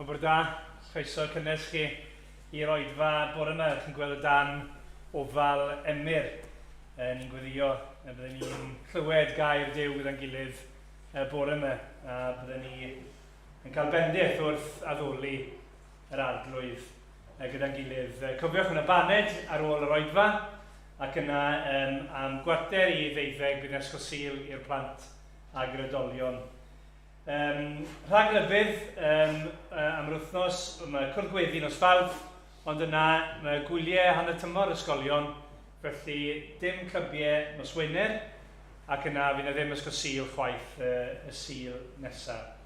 Bore da, croeso cynnes chi i'r Oedfa Bore yma. Chi'n gweld y dan ofal Emyr. Ni'n gweddio byddwn ni'n clywed gair Duw gyda'n gilydd bore yma. A byddwn ni yn cael bendith wrth addoli yr arglwydd gyda'n gilydd. Cofiwch yna baned ar ôl yr Oedfa, ac yna am gwarter i ddeuddeg bydd ysgol Sul i'r plant ag yr oedolion. Rhag lybydd am yr wythnos, mae cwrdd gweddi nos Fawrth, ond yna mae gwyliau hanner tymor ysgolion, felly dim clybiau nos Wener, ac yna fydd yna ddim ysgol Sul chwaith y Sul nesaf.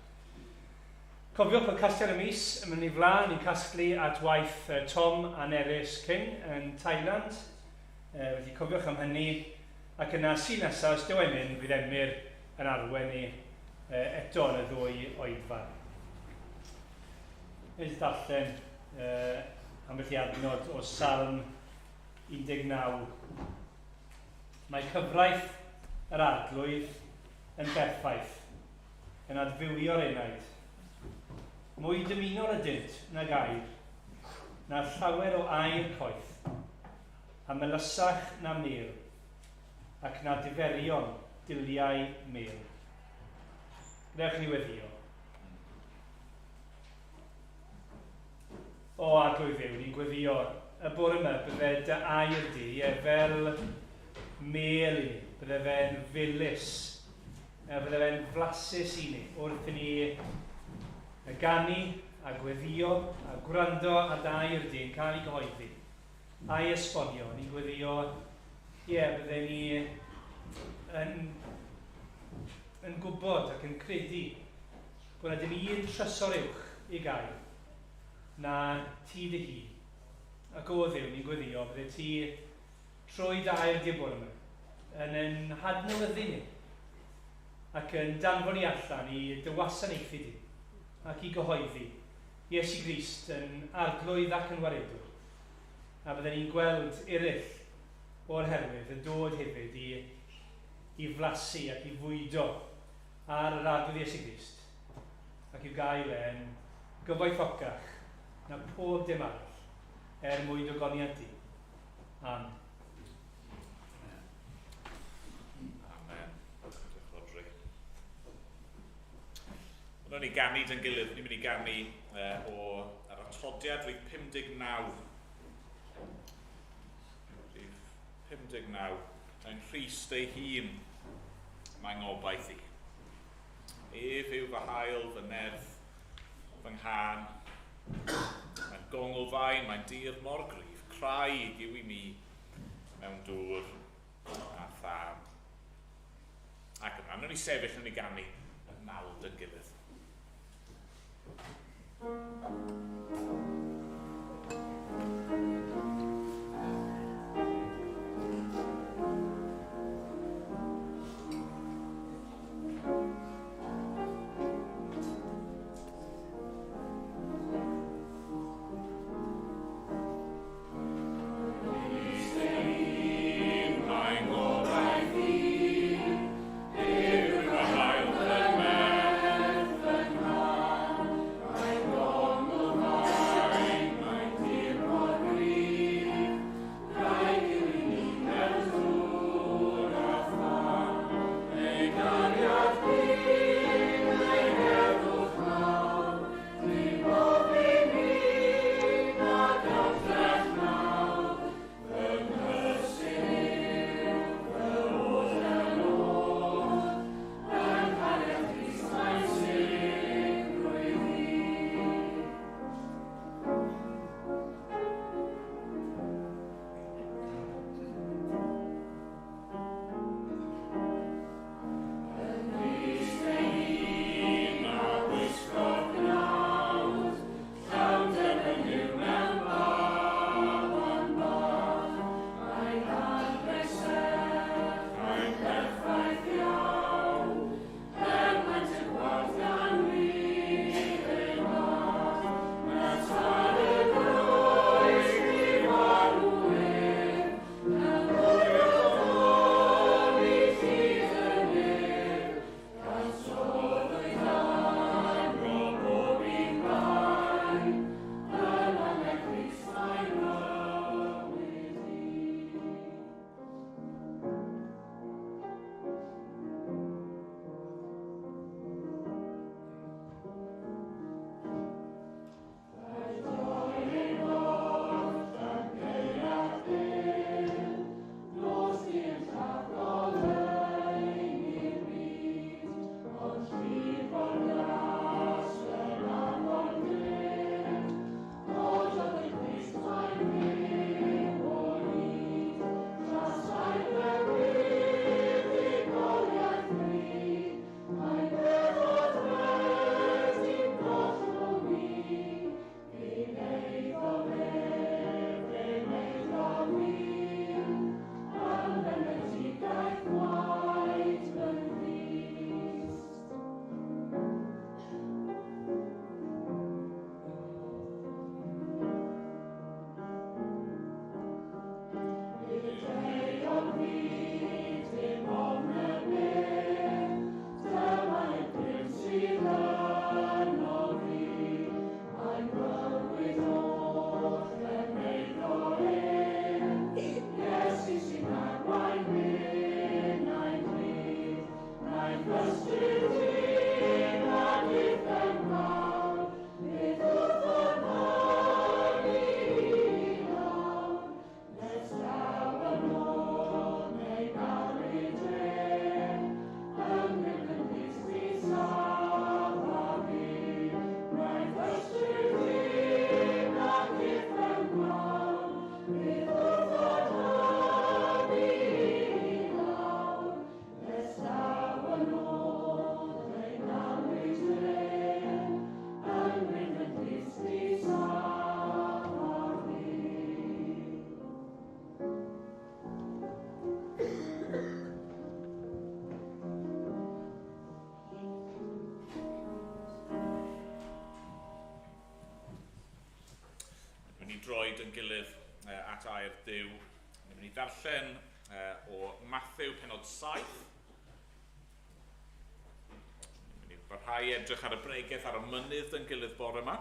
Cofiwch bod casgliad y mis yn mynd i flaen i'n casglu at waith Tom a Nerys King yn Thailand. Felly cofiwch am hynny, ac yna Sul nesaf, os diwennyn, fydd Emyr yn arwen ni eto yn y ddwy oedfa. Ydych darllen ambell i adnod o Salm 19. Mae cyfraith yr arglwydd yn berffaith, yn adfywio'r enaid. Mwy dymunol ydynt na gair, na llawer o air coeth, a melysach na mil, ac na diferion diliau mil. Ddewch ni weddio. O arglwydd Dduw, ni'n gweddio y bore yma bydde dy air di fel mel i ni, bydde fe'n felys, bydde fe'n flasus i ni, wrth i ni ganu a gweddio a gwrando a dy air di yn cael ei gyhoeddi. A'i esbonio, ni'n gweddio, bydde ni yn gwybod ac yn credu bod na dim un trysor uwch i gael na ti dy hun. Ac o Dduw, ni'n gweddio, bydde ti trwy dair di bore yma yn hadnewyddu ni ac yn danfon ni allan i dy wasanaethu di ac i gyhoeddi Iesu Grist yn arglwydd ac yn waredwr. A bydden ni'n gweld eraill o'r herwydd yn dod hefyd i flasu ac i fwydo ar yr arglwydd Iesu Grist, ac i'w gael e'n gyfoethocach na pob dim arall mwyn ogoniad di. Amen. Amen. Diolch Rodri. Wy'n ni ganu dyn gilydd, ni'n mynd i ganu ar atodiad rhif 59. Rhif 59. Mae'n Christ ei hun, mae'n ngobaith i. Ef yw fy hael, fy nerth, fy nghân. Mae'n gongl fain, mae'n dir mor gryf, craig yw i mi mewn dŵr a tham. Ac yma, nhw'n ni sefyll yn ei ganu yn nald yn gilydd. Amen. droed yn gilydd at air Duw. Ni'n mynd i ddarllen o Mathew penod 7. Ni'n mynd i barhau edrych ar y bregaeth ar y mynydd yn gilydd bore yma.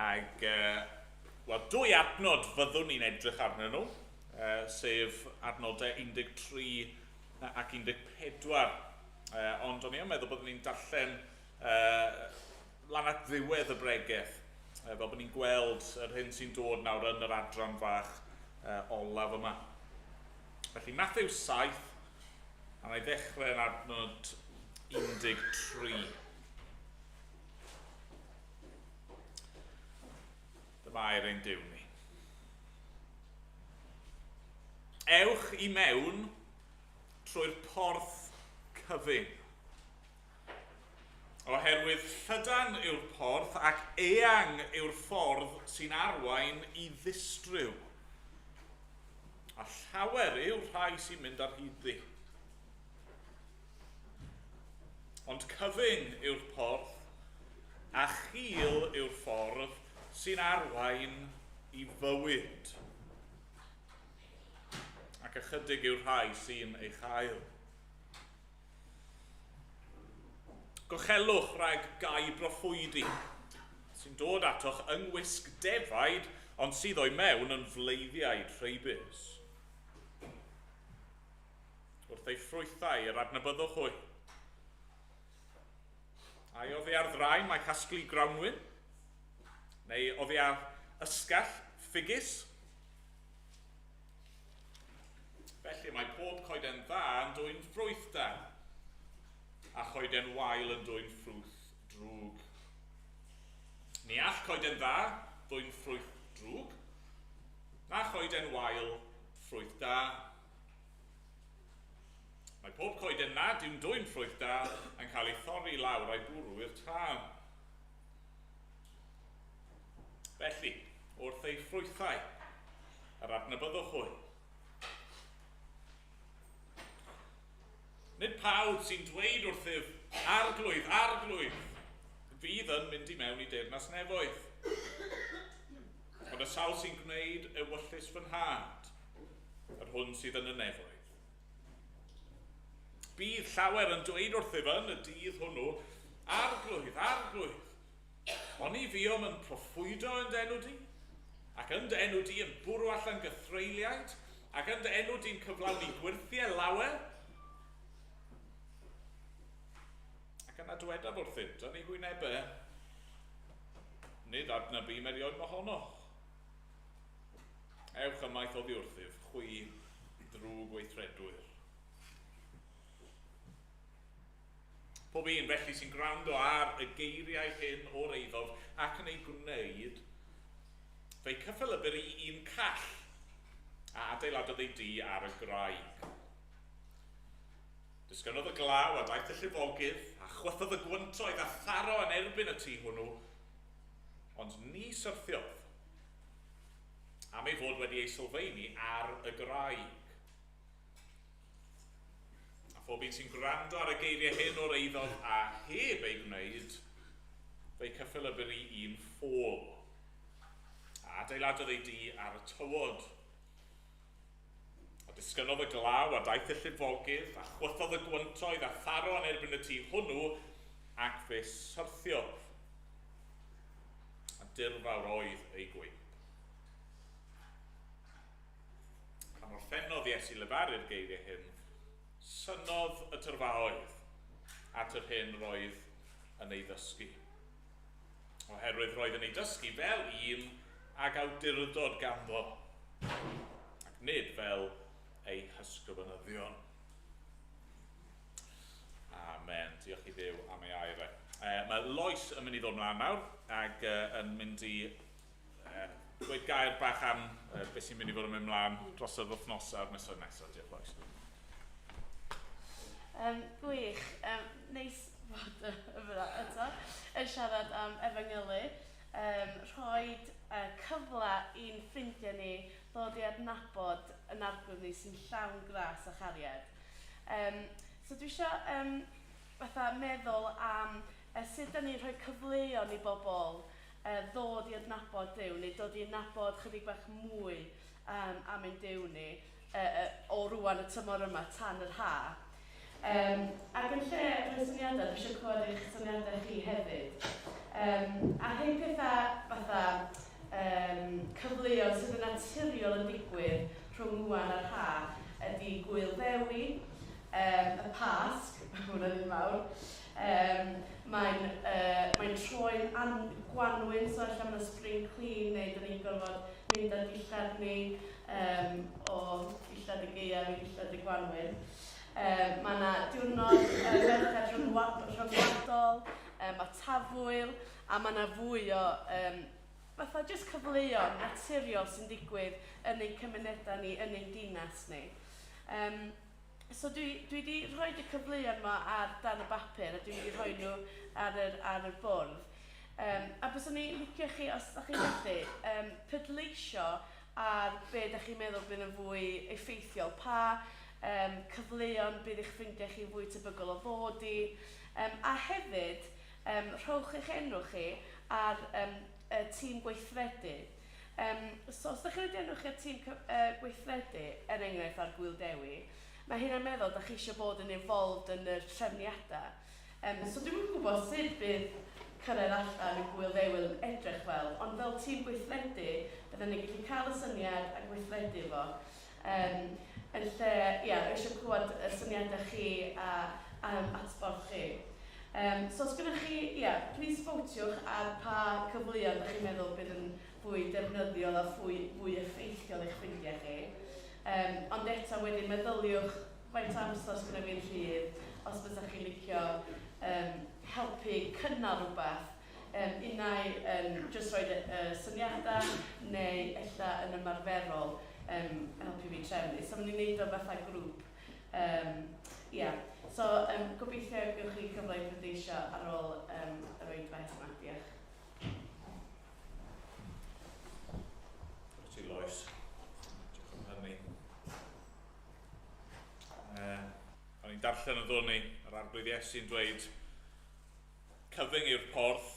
Ag, dwy adnod fyddwn ni'n edrych arnyn nhw, sef adnodau 13 ac 14. Ond o'n i'n meddwl bod ni'n darllen lan at ddiwedd y bregaeth, fel bod ni'n gweld yr hyn sy'n dod nawr yn yr adran fach olaf yma. Felly Mathew 7, a na i ddechrau yn adnod 13. Dyma i'r ein Duw ni. Ewch i mewn trwy'r porth cyfun. Oherwydd llydan yw'r porth ac eang yw'r ffordd sy'n arwain i ddistryw. A llawer yw'r rhai sy'n mynd ar hyd ddi. Ond cyfun yw'r porth a chil yw'r ffordd sy'n arwain i fywyd. Ac ychydig yw'r rhai sy'n ei chael. Gochelwch rhag gai broffwydi, sy'n dod atoch yng ngwisg defaid, ond sydd o'i mewn yn fleiddiaid rheibus. Wrth ei ffrwythau yr adnabyddwch hwy. Ai oddi ar ddraen mae casglu grawnwyn? Neu oddi ar ysgall ffigys? Felly mae pob coeden dda yn dwy'n ffrwyth da, a choeden wael yn dwy'n ffrwyth drwg. Ni all coeden dda dwy'n ffrwyth drwg, na choeden wael ffrwyth da. Mae pob coeden nad yw'n dwy'n ffrwyth da yn cael ei thorri lawr a'i bwrw i'r tân. Felly, wrth ei ffrwythau, yr adnabyddwch hwy. Nid pawb sy'n dweud wrthyf, arglwydd, arglwydd, fydd yn mynd i mewn i deyrnas nefoedd. Ond y sawl sy'n gwneud ewyllus fy nhad, yr hwn sydd yn y nefoedd. Bydd llawer yn dweud wrthyf yn y dydd hwnnw, arglwydd, arglwydd. Ond i fiom yn proffwydo yn dy enw di, ac yn dy enw di yn bwrw allan gythreiliaid, ac yn dy enw di'n cyflawni gwirthiau lawer, ac yna dywedaf wrthynt yn ei hwynebau, nid adnabu merioed mohonoch. Ewch ymaith oddi wrthyf, chwi drwg weithredwyr. Pob un felly sy'n gwrando ar y geiriau hyn o'r eiddof ac yn ei gwneud, fe'i cyffelybyr i un call a adeiladodd ei di ar y graig. Disgynodd y glaw a daeth y llifogydd a chwythodd y gwyntoedd a tharo yn erbyn y tŷ hwnnw, ond ni syrthiodd am ei fod wedi ei sylfaeni ar y graig. A phob un sy'n gwrando ar y geiriau hyn o'r eiddof a heb ei gwneud, fe'i cyffelybyr i un ffôl a adeiladodd ei di ar y tywod. Disgynodd y glaw a daeth y llifogydd a chwythodd y gwyntoedd a tharo yn erbyn y tŷ hwnnw ac fe syrthiodd. A dirfawr oedd ei gwymp. Pan orffennodd Iesu lefaru'r geiriau hyn, synodd y tyrfaoedd at yr hyn roedd yn ei ddysgu. Oherwydd roedd yn ei dysgu fel un ag awdurdod ganddo, ac nid fel ei hysgrifenyddion. Amen. Diolch i Dduw am ei airau. Mae Lois yn mynd i ddod mlaen nawr ac yn mynd i dweud gair bach am beth sy'n mynd i fod yn mynd mlaen dros yr wythnosau a'r misoedd nesaf. Diolch Lois. Gwych. Neis fod yma eto yn siarad am efengylu. Rhoi cyfle i'n ffrindiau ni ddod i adnabod yn arglwydd ni sy'n llawn gras a chariad. So dwi eisiau fatha meddwl am sut da ni'n rhoi cyfleon i bobl ddod i adnabod Duw, neu dod i adnabod chydig bach mwy am ein Duw ni o rwan y tymor yma tan yr ha. Ac yn lle rhoi syniadau, dwi eisiau clywed eich syniadau chi hefyd. A hyn pethau fatha cyfleoedd sydd yn naturiol yn digwydd rhwng rwan a'r ha ydy gwyl ddewi, y Pasg, hwnna'n un mawr. Mae'n troi'n gwanwyn, so allan mae'n spring clean, neu dyn ni'n gorfod mynd â dillad ni o dillad y gaeaf i dillad y gwanwyn. Mae yna diwrnod merched rhyngwladol, mae tafwyl, a mae yna fwy o fatha jyst cyfleoedd naturiol sy'n digwydd yn ein cymunedau ni, yn ein dinas ni. So dwi wedi rhoi y cyfleoedd yma ar dan y bapur a dwi wedi rhoi nhw ar y bwrdd. A bys ni'n licio chi, os ydych chi'n gallu, pydleisio ar be ydych chi'n meddwl bydd yn fwy effeithiol. Pa cyfleoedd bydd eich ffrindiau chi fwy tebygol o ddod i. A hefyd, rhowch eich enw chi ar y tîm gweithredu. So os ydych chi'n rhaid enw chi ar tîm gweithredu, enghraifft ar Gwyl Dewi, mae hynna'n meddwl da chi eisiau bod yn involved yn y trefniadau. So dwi'n gwybod sut bydd cyrraedd allan y Gwyl Dewi yn edrych fel, ond fel tîm gweithredu, byddwn ni'n gallu cael y syniad a gweithredu fo. Yn lle, eisiau clywed y syniadau chi a atborth chi. So os gyda chi, please votiwch ar pa cyfleoedd ydych chi'n meddwl bydd yn fwy defnyddiol a fwy effeithiol eich ffrindiau chi. Ond eto wedyn meddyliwch faint amser sydd gyda fi'n rhydd os byddwch chi'n licio helpu cynnal rhywbeth. Unau jyst rhoi syniadau neu ella yn ymarferol helpu fi trefnu. So mae'n ni'n neud o fatha grŵp. So gobeithio gewch chi cyfle i bleidleisio ar ôl yr Oedfa yma. Diolch. Ti Lois. Diolch am hynny. O'n i'n darllen yn ddod ni, yr arglwydd Iesu'n dweud cyfyng yw'r porth,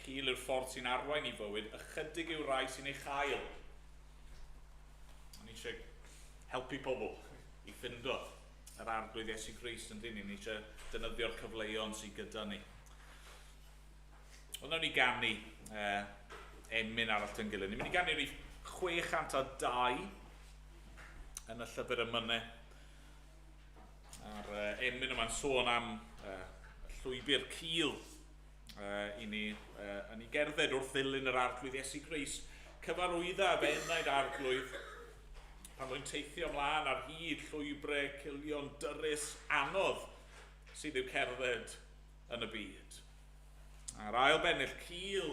cil yw'r ffordd sy'n arwain i fywyd, ychydig yw'r rai sy'n ei chael. O'n i eisiau helpu pobl i ffindo yr arglwydd Iesu Grist yn dyn ni eisiau defnyddio'r cyfleoedd sydd gyda ni. Ond nawn ni ganu emyn arall yn gilydd. Ni'n mynd i ganu rhif 602 yn y llyfr ymynau. A'r emyn yma'n sôn am llwybr cil i ni yn ei gerdded wrth ddilyn yr arglwydd Iesu Grist. Cyfarwydda fe ennaid arglwydd pan rwy'n teithio ymlaen ar hyd llwybrau cilion dyrys anodd sydd i'w cerdded yn y byd. A'r ail bennill, cil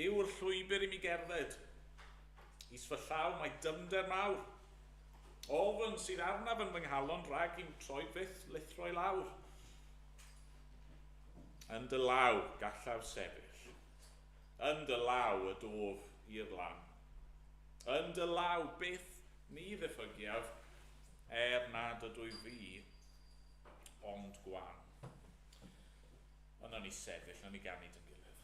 yw'r llwybr i mi gerdded. Is fy llaw mae dyfnder mawr. Ofn sydd arnaf yn fy nghalon rhag i'w troi fyth lithro i lawr. Yn dy law gallaf sefyll. Yn dy law y dof i'r lan. Yn dy law byth ni ddiffygiaf, nad ydw i fi, ond gwan. Yna ni sefyll, yna ni ganu dyn gilydd.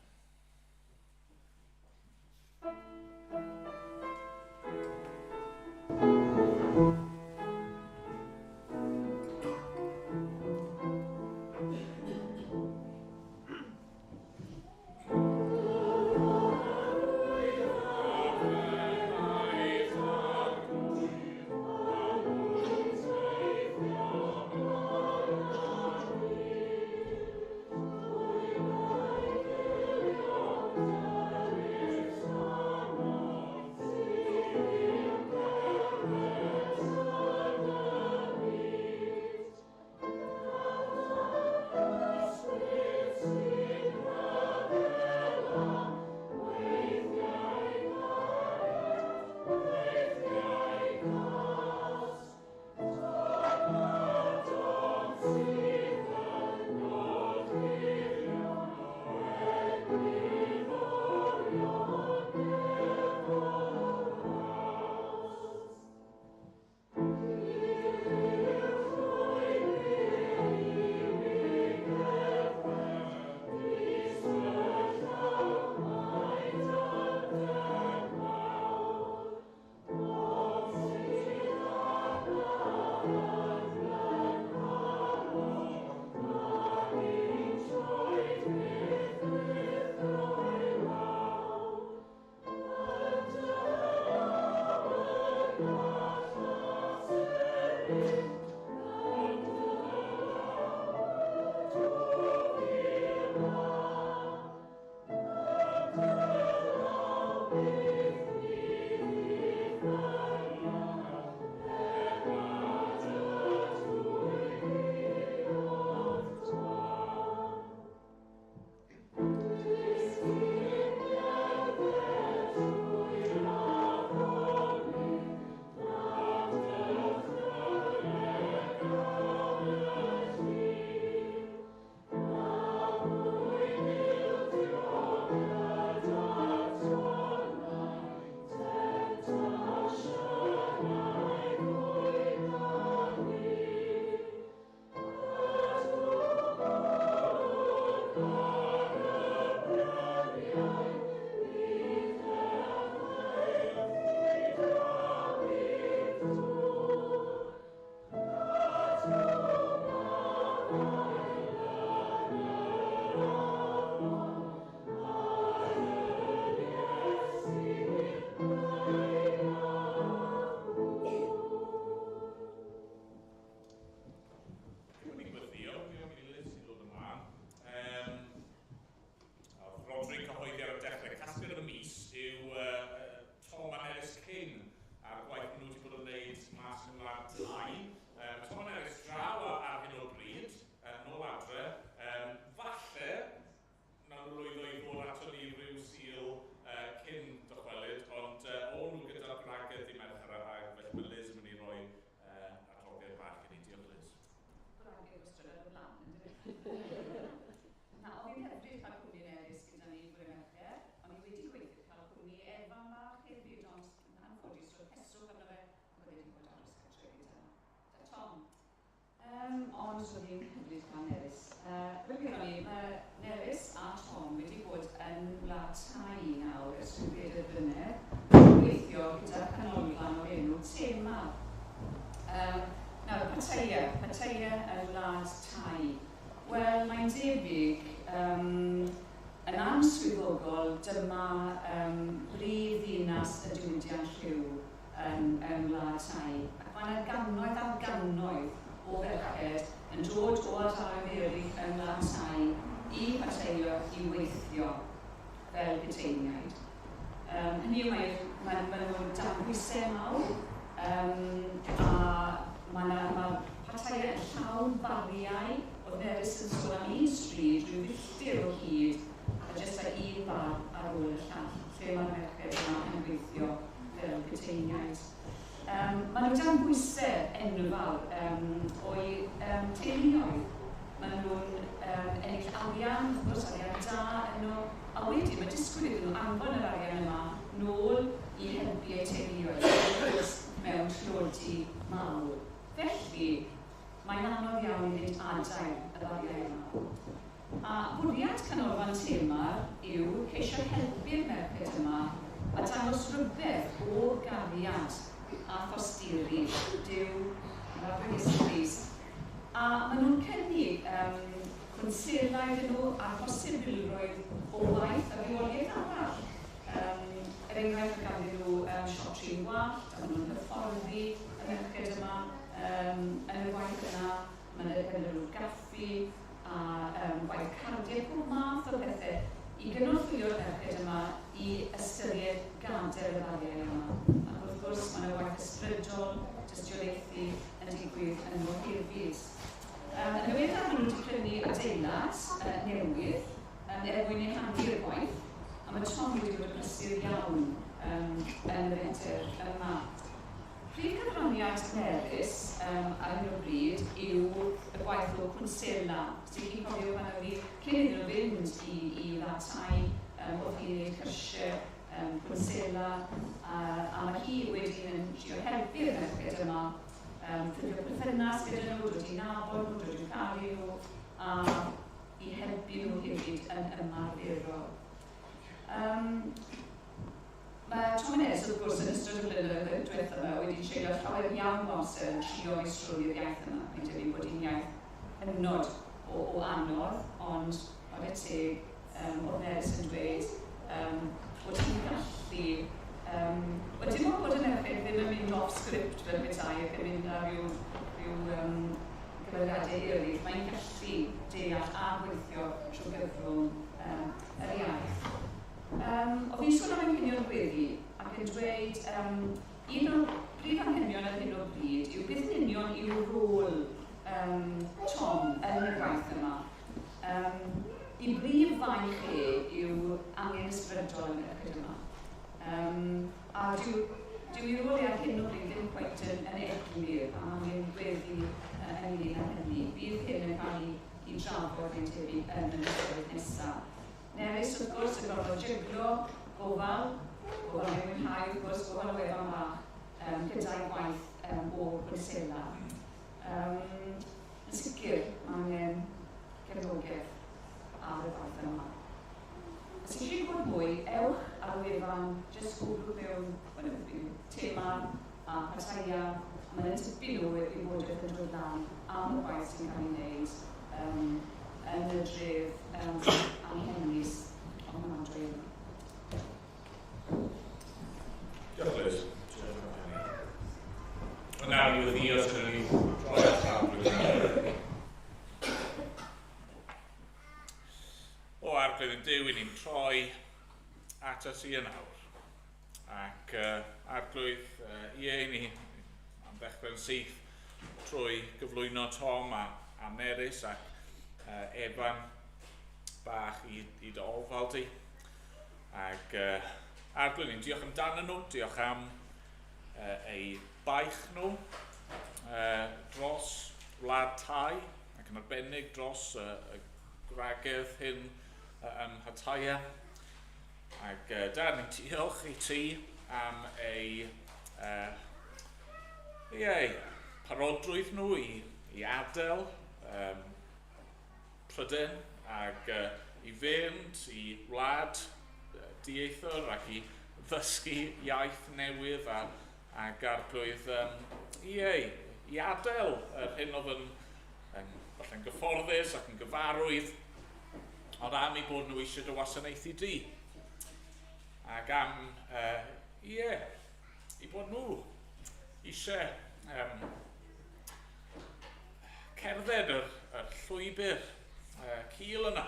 drwg arno fe, oedd wedi bod ar ysgol gyda Tom. Ond roedd hi'n hyfryd cael Nerys. Fel gyda ni, mae Nerys a Tom wedi bod yn wlad tai nawr ers rhyw bedair blynedd, gweithio gyda canolfan o'r enw Cwmpawd. Nawr, Pattaya yn wlad tai. Wel, mae'n debyg yn answyddogol dyma brif ddinas y diwydiant rhyw yn wlad tai. Ac mae'n gannoedd ar gannoedd o ferched yn dod o ardaloedd eraill yn wlad tai i Pattaya i weithio fel gyteiniaid. Hynny yw, mae nhw'n dan bwysau mawr, a mae Pattaya yn llawn bariau. Oedd Nerys yn sôn am un stryd, rhyw filltir o hyd, a jyst a un bar ar ôl y llall, lle mae'r merched yma yn gweithio fel gyteiniaid. Maen nhw dan bwysau enfawr o'i teuluoedd. Maen nhw'n ennill arian, wrth gwrs arian da yno, a wedyn mae disgwyl iddyn nhw anfon yr arian yma nôl i helpu eu teuluoedd, wrth gwrs mewn llodi mawr. Felly, mae'n anodd iawn i ddweud adael y bariau yma. A bwriad canolfan Emyr yw ceisio helpu'r merched yma a dangos rhywbeth o gariad a phosteri, Duw, yr histories. A maen nhw'n cynnig cwnselau iddyn nhw a posibilrwydd o waith a reoliaeth arall. Enghraifft ganddyn nhw siop trin wallt, a maen nhw'n hyfforddi y merched yma. Yn y waith yna, mae'n gynnal gaffi a waith cardiau, pob math o bethau i gynorthwyo'r merched yma i ystyried gadael y bariau yma. Ac wrth gwrs, mae'n waith ysbrydol, dystiolaethu yn digwydd yn oherwydd. Yn ddiweddar, maen nhw wedi prynu adeilad newydd mwyn ehangu'r gwaith, a mae Tom wedi bod yn brysur iawn yn y fenter yma. Prif cyfraniad Nerys ar hyn o bryd yw y gwaith o cwnsela. Ti'n chi'n cofio pan oedd hi cyn iddyn nhw fynd i wlad tai, oedd hi'n gwneud cyrsiau cwnsela, a mae hi wedyn yn trio helpu'r merched yma, ffurfio perthynas gyda nhw, dod i nabod nhw, dod i'w caru nhw, a i helpu nhw hefyd yn ymarferol. Mae Tom Nerys, wrth gwrs, yn ystod y blynyddoedd diwethaf yma wedi treulio llawer iawn o amser yn trio meistroli'r iaith yma. Mae'n debyg bod hi'n iaith hynod o anodd, ond oedd teg oedd Nerys yn dweud bod hi'n gallu... Wel, dim ond bod y merched ddim yn mynd off script fel petai ac yn mynd ar ryw gyfeiriadau eraill. Mae'n gallu deall a gweithio trwy gyfrwng yr iaith. O fi'n sôn am anghenion gweddi ac yn dweud un o'r brif anghenion ar hyn o bryd yw beth yn union yw rôl Tom yn y gwaith yma. I brif fain chi yw angen ysbrydol yn y merched yma. A dyw ei rôl ar hyn o bryd ddim cweit yn eglur, a mae'n gweddi ynglyn â hynny. Bydd hyn yn cael ei drafod yn tebyg yn y myfyrwyr nesaf. Nerys, wrth gwrs, yn gorfod jyglo, gofal mewn mwynhau, wrth gwrs, gofal o Oedfa Bore gyda'i gwaith o cwnsela. Yn sicr, mae'n gefnogaeth ar y gwaith yma. Os ydych chi'n gwybod mwy, ewch ar wefan, jyst gwblwch mewn Emyr a Pattaya, a mae'n tybyn nhw i wybodaeth yn dod lan am y gwaith sy'n cael ei wneud yn y dref anghennus o'n hwnna'n dref. Diolch Liz. Wel nawr i wedi os ydyn ni droi at arglwydd. O arglwydd yn Duw, ni'n troi at y si nawr. Ac arglwydd i ni am ddechrau'n syth trwy gyflwyno Tom a Nerys ac Efan bach i dy ofal di. Ac arglwydd ni'n diolch amdano nhw, diolch am eu baich nhw dros wlad tai ac yn arbennig dros y gwragedd hyn ym Pattaya. Ac ni'n diolch i ti am eu parodrwydd nhw i adael Pryden ac i fynd i wlad dieithor ac i ddysgu iaith newydd ac arglwydd i adael yr hyn oedd yn gyfforddus ac yn gyfarwydd ond am ei bod nhw eisiau dy wasanaethu di ac am i bod nhw eisiau cerdded yr llwybr cil yna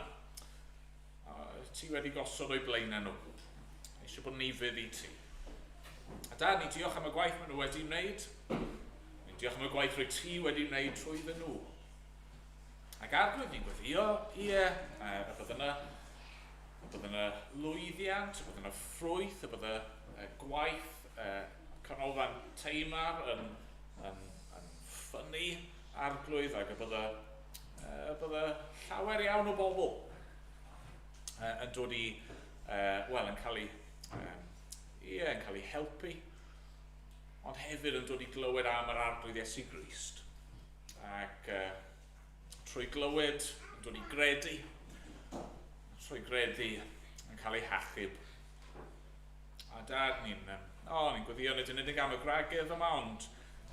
ti wedi gosod o'i blaenau nhw eisiau bod nifydd i ti a da ni diolch am y gwaith maen nhw wedi wneud diolch am y gwaith rwy ti wedi wneud trwyddyn nhw ac arglwydd ni'n gweddio y bydd yna lwyddiant, y bydd yna ffrwyth, y bydd y gwaith canolfan teimar yn ffynnu arglwydd ac y bydd y llawer iawn o bobl yn dod yn cael ei helpu ond hefyd yn dod i glywed am yr arglwydd Iesu Grist ac trwy glywed yn dod i gredu trwy gredu yn cael ei hachub a dad ni'n gweddio nid yn unig am y gwragedd yma ond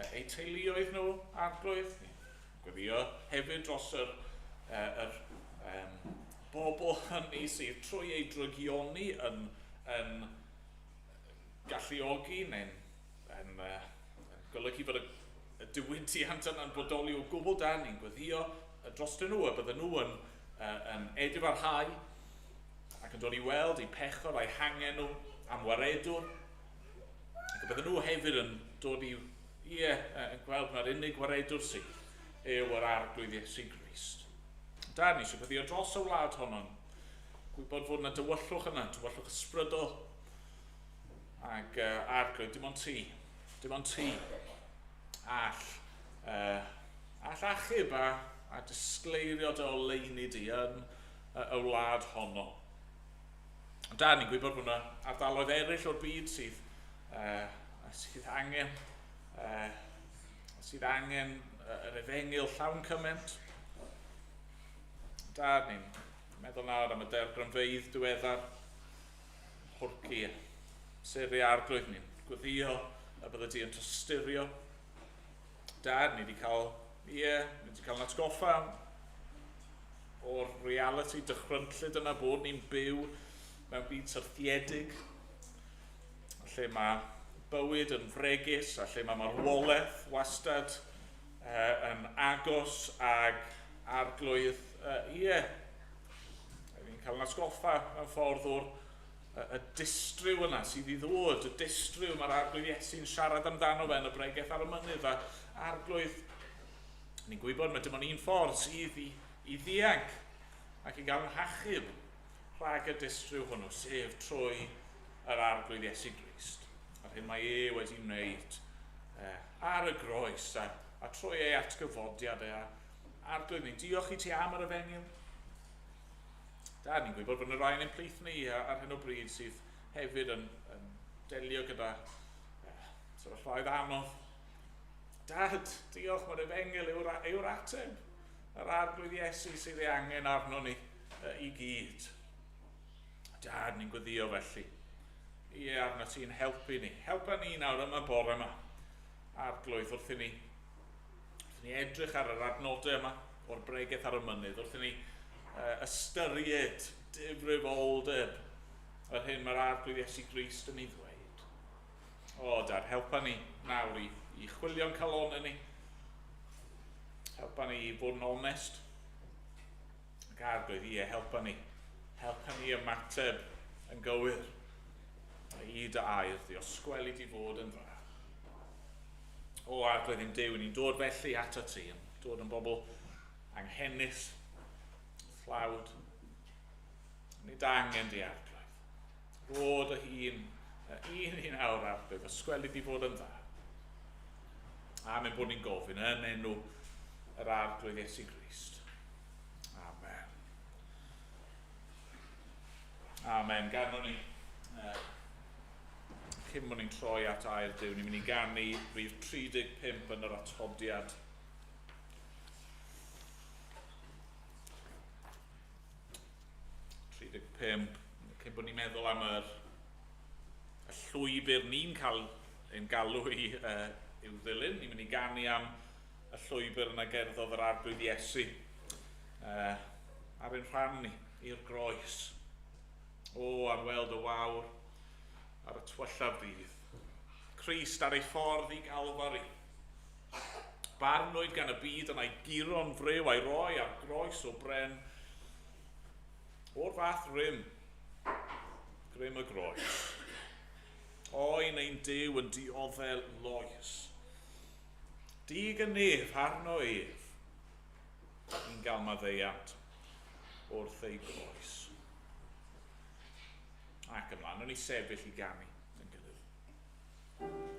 eu teuluoedd nhw arglwydd gweddio hefyd dros yr bobl hynny sydd trwy ei drygioni yn galluogi neu'n golygu fod y diwydiant yna'n bodoli o gwbl da ni'n gweddio dros nhw a bydden nhw yn edifarhau ac yn dod i weld eu pechod a'i hangen nhw am waredwr ac bydden nhw hefyd yn dod yn gweld na'r unig waredwr sydd yw yr arglwydd Iesu Grist. Da ni eisiau byddio dros y wlad honno'n gwybod fod yna dywyllwch yna, dywyllwch ysbrydol ac arglwydd dim ond ti all achub a disgleirio dy oleuni di yn y wlad honno. Da ni'n gwybod bod yna ardaloedd eraill o'r byd sydd angen yr efengyl llawn cymaint. Da ni'n meddwl nawr am y dergrynfeydd diweddar hwrci seri arglwydd ni'n gweddio a bydde di yn tysturio. Da ni wedi cael yn atgoffa o'r reality dychrynllyd yna bod ni'n byw mewn byd syrthiedig lle mae bywyd yn fregus a lle mae marwolaeth wastad yn agos ag arglwydd ni'n cael yn atgoffa mewn ffordd o'r y distryw yna sydd i ddod, y distryw mae'r arglwydd Iesu'n siarad amdano fe yn y bregaeth ar y mynydd a arglwydd ni'n gwybod mae dim ond un ffordd sydd i ddianc ac i gael yn hachub rhag y distryw hwnnw, sef trwy yr arglwydd Iesu Grist. A'r hyn mae wedi wneud ar y groes a trwy ei atgyfodiad arglwydd ni'n diolch i ti am yr efengyl. Da, ni'n gwybod bod yna rhain yn plith ni ar hyn o bryd sydd hefyd yn delio gyda sefyllfaoedd anodd. Dad, diolch mae'r efengyl yw'r ateb. Yr arglwydd Iesu sydd ei angen arno ni i gyd. Dad, ni'n gweddio felly. Arno ti'n helpu ni. Helpa ni nawr yma bore yma. Arglwydd wrth i ni edrych ar yr adnodau yma o'r bregaeth ar y mynydd. Wrth i ni ystyried difrifoldeb yr hyn mae'r arglwydd Iesu Grist yn ei ddweud. Dad, helpa ni nawr i chwilio'n calonau ni. Helpa ni i fod yn onest. Ac arglwydd, helpa ni. Helpa ni ymateb yn gywir. I dy air, di osgweli di fod yn dda. Arglwydd yn Duw, ni'n dod felly ato ti, yn dod yn bobl anghennus, tlawd. Ni da angen di arglwydd. Rod y hun, un i nawr arglwydd, osgweli di fod yn dda. A mae'n bod ni'n gofyn yn enw yr arglwydd Iesu Grist. Amen. Amen. Ganon ni cyn bod ni'n troi at air Duw, ni'n mynd i ganu rhif 35 yn yr atodiad. Cyn bod ni'n meddwl am y llwybr ni'n cael ein galw i'w ddilyn, ni'n mynd i ganu am y llwybr yna gerddodd yr arglwydd Iesu ar ein rhan ni i'r groes. O, am weld y wawr ar y tywyllaf ddydd. Crist ar ei ffordd i Galfari. Barnwyd gan y byd yn ei guro'n frew a'i roi ar groes o bren. O'r fath grym y groes. Oen ein Duw yn dioddel loes. Dig y nef arno ef, ni'n gael maddeiant wrth ei groes. Ac ymlaen, o'n i sefyll i ganu yn gilydd. Amen.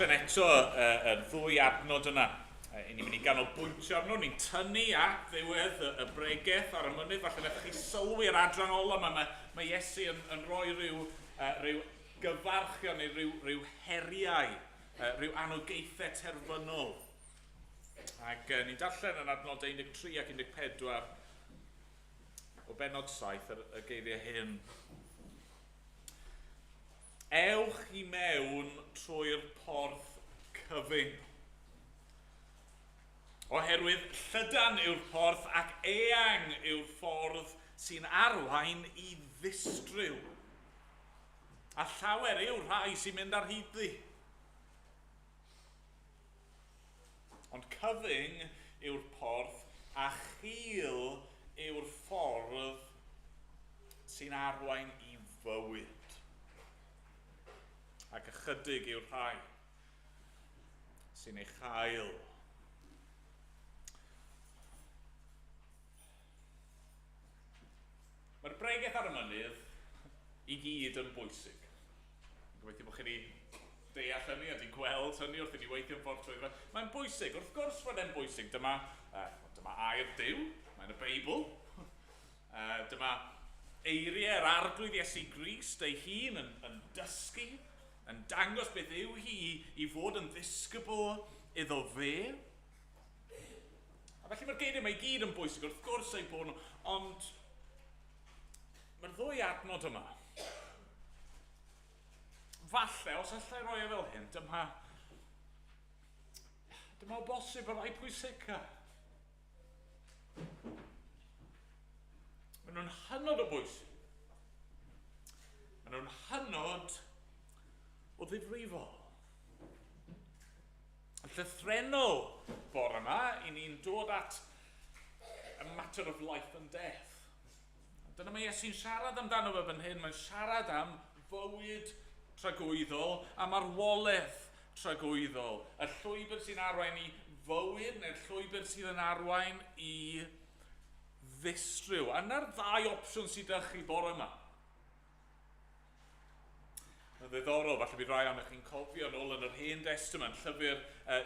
darllen eto y ddwy adnod yna. I ni'n mynd i ganolbwyntio arno, ni'n tynnu at ddiwedd y bregaeth ar y mynydd, falle wnaeth chi sylwi'r adran ola yma, mae Iesu yn rhoi rhyw gyfarchion neu rhyw heriau, rhyw anogaethau terfynol. Ac ni'n darllen yn adnod 13 ac 14 o benod 7 y geiriau hyn. Ewch i mewn trwy'r porth cyfyng. Oherwydd llydan yw'r porth ac eang yw'r ffordd sy'n arwain i ddistryw. A llawer yw'r rhai sy'n mynd ar hyd ddi. Ond cyfyng yw'r porth a chil yw'r ffordd sy'n arwain i fywyd. Ac ychydig yw'r rhai sy'n ei chael. Mae'r bregaeth ar y mynydd i gyd yn bwysig. Gobeithio bod chi wedi deall hynny a wedi gweld hynny wrth i ni weithio'n ffordd trwy. Mae'n bwysig, wrth gwrs bod e'n bwysig. Dyma air Duw, mae'n y Beibl. Dyma eiriau'r arglwydd Iesu Grist ei hun yn dysgu, yn dangos beth yw hi i fod yn ddisgybl iddo fe. A felly mae'r geiriau mae gyd yn bwysig, wrth gwrs ei bod nhw, ond mae'r ddwy adnod yma. Falle, os allai roi e fel hyn, dyma o bosib y rai pwysica. Maen nhw'n hynod o bwysig. Maen nhw'n hynod o ddifrifol. Yn llythrenol bore yma, i ni'n dod at a matter of life and death. Dyna mae Iesu'n siarad amdano fe fan hyn. Mae'n siarad am fywyd tragwyddol a marwolaeth tragwyddol. Y llwybr sy'n arwain i fywyd neu'r llwybr sydd yn arwain i ddistryw. A na'r ddau opsiwn sydd â chi bore yma. Mae'n ddiddorol, falle bydd rai am eich chi'n cofio yn ôl yn yr Hen Testament, llyfr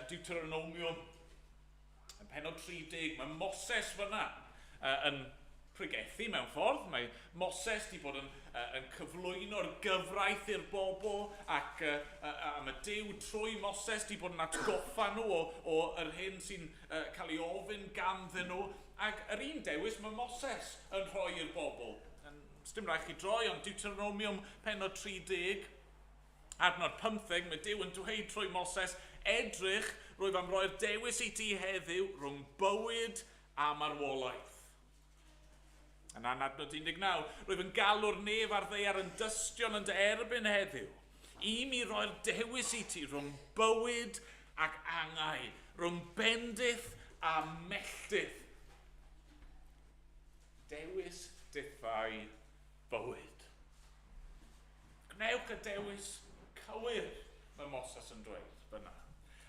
Deuteronomium, yn penod 30, mae Moses fyna yn pregethu mewn ffordd. Mae Moses wedi bod yn cyflwyno'r gyfraith i'r bobl ac mae Duw trwy Moses wedi bod yn atgoffa nhw o yr hyn sy'n cael ei ofyn ganddyn nhw. Ac yr un dewis mae Moses yn rhoi i'r bobl. Dim rhaid chi droi, ond Deuteronomium penod 30, adnod 15, mae Duw yn dweud trwy Moses, edrych, rwyf am roi'r dewis i ti heddiw rhwng bywyd a marwolaeth. Yn adnod 19, rwyf yn galw'r nef ar ddeiar yn dystion yn dy erbyn heddiw. I mi roi'r dewis i ti rhwng bywyd ac angau, rhwng bendith a melltith. Dewis diffau bywyd. Gnewch y dewis cywir, mae Moses yn dweud fyna.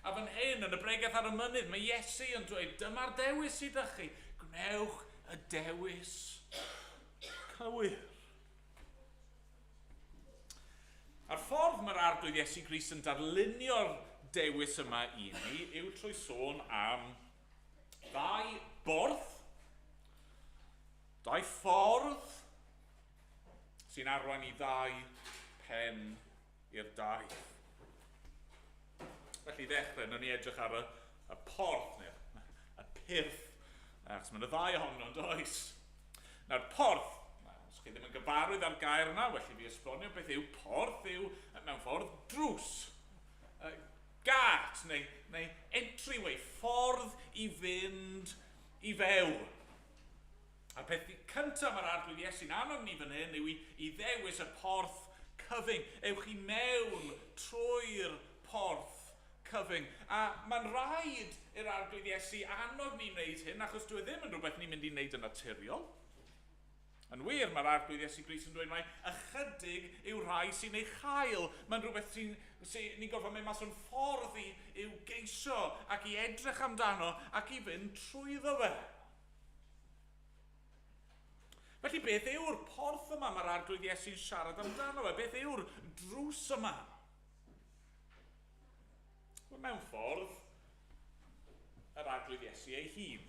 A fan hyn, yn y bregaeth ar y mynydd, mae Iesu yn dweud, dyma'r dewis sydd â chi. Gnewch y dewis cywir. A'r ffordd mae'r arglwydd Iesu Grist yn darlunio'r dewis yma i ni yw trwy sôn am ddau borth, ddau ffordd sy'n arwain i ddau pen i'r daith. Felly ddechrau, nhw'n ni edrych ar y porth, neu y pyrth, achos mae'n y ddau ohono, does. Nawr, porth, os chi ddim yn gyfarwydd ar gair yna, felly fi esbonio beth yw porth, yw mewn ffordd drws. Gat, neu entryway, ffordd i fynd i fewn. A peth cyntaf mae'r arglwydd Iesu'n annog ni fan hyn yw i ddewis y porth cyfyng. Ewch i mewn trwy'r porth cyfyng. A mae'n rhaid i'r arglwydd Iesu annog ni'n wneud hyn, achos dwi ddim yn rhywbeth ni'n mynd i wneud yn naturiol. Yn wir, mae'r arglwydd Iesu Grist yn dweud mai ychydig yw rhai sy'n ei chael. Mae'n rhywbeth ni'n gorfod mynd mas o'n ffordd i'w geisio ac i edrych amdano ac i fynd trwyddo fe. Felly beth yw'r porth yma mae'r arglwydd Iesu'n siarad amdano fe? Beth yw'r drws yma? Wel, mewn ffordd, yr arglwydd Iesu ei hun.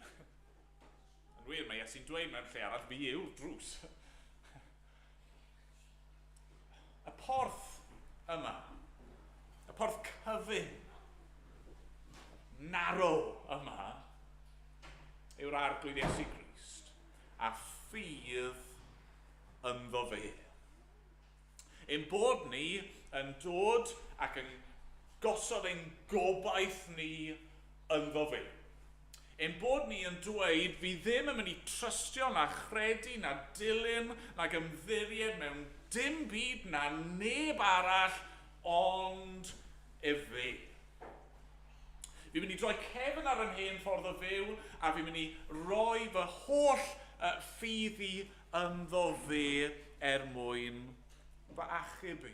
Yn wir, mae Iesu'n dweud mewn lle arall, fi yw'r drws. Y porth yma, y porth cyfun, narw yma, yw'r arglwydd Iesu Grist, a ffydd ynddo fe. Ein bod ni yn dod ac yn gosod ein gobaith ni ynddo fe. Ein bod ni yn dweud fi ddim yn mynd i trystio na chredu na dilyn na gymddiried mewn dim byd na neb arall ond efe. Fi'n mynd i droi cefn ar yn hen ffordd o fyw a fi'n mynd i roi fy holl ffydd i ynddo fe mwyn fy achub i.